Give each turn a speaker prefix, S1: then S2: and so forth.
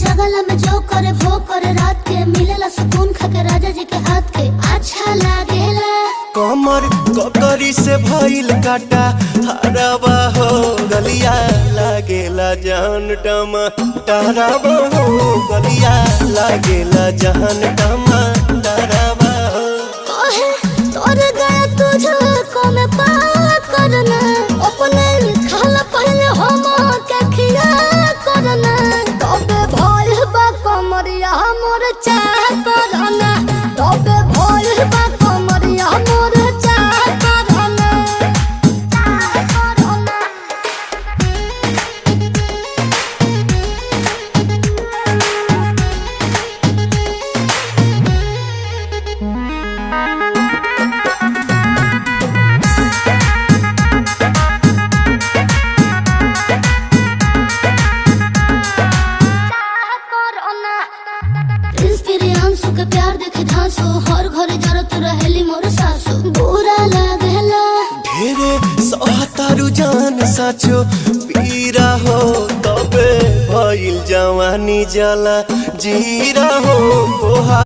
S1: जगला में जो करे वो करे रात के मिलेला सुकून खाके राजा जी के हाथ के अच्छा लागेला।
S2: कमर ककरी से भइल काटा हराबा हो गलिया लागेला जान टमा डराबा हो गलिया लागेला जान टमा डराबा हो।
S1: कहे तोर गया तुझको मैं पार करना अपने खाला पहले हम के खिया करना तबे भइल बा कमरिया मोर चाह करना तबे भइल बा कमरिया मोर चाह करना चाह करना। प्रियांशु के प्यार देखे धांसो हर घरे जरत रहेली मोर सासु बुरा लागेला।
S2: ढेरे सहतारू जान साचो पीरा हो तबे भइल जवानी जला जीरा हो।